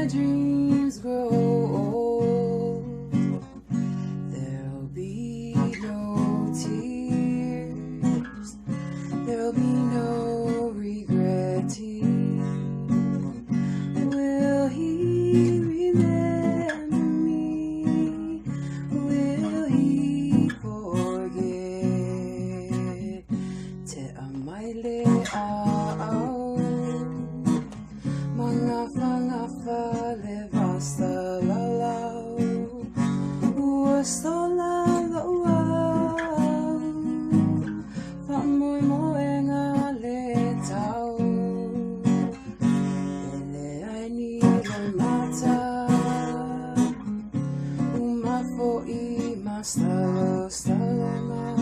my dreams grow old, there'll be no tears, there'll be no regretting. Will he remember me? Will he forget? Te amaile ao mga fangafale basta lalaw gusto lalaw famoy mo nga letaw ele ay nilang mata umafo imastalo stalama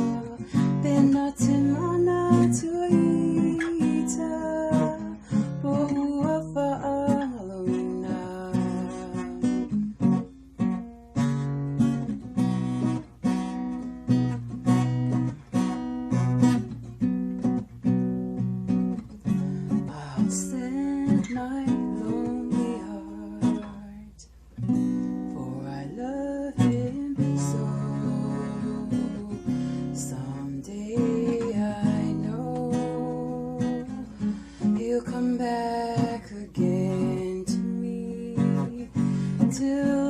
penatimana tuita Send my lonely heart, for I love him so. Someday I know he'll come back again to me. Till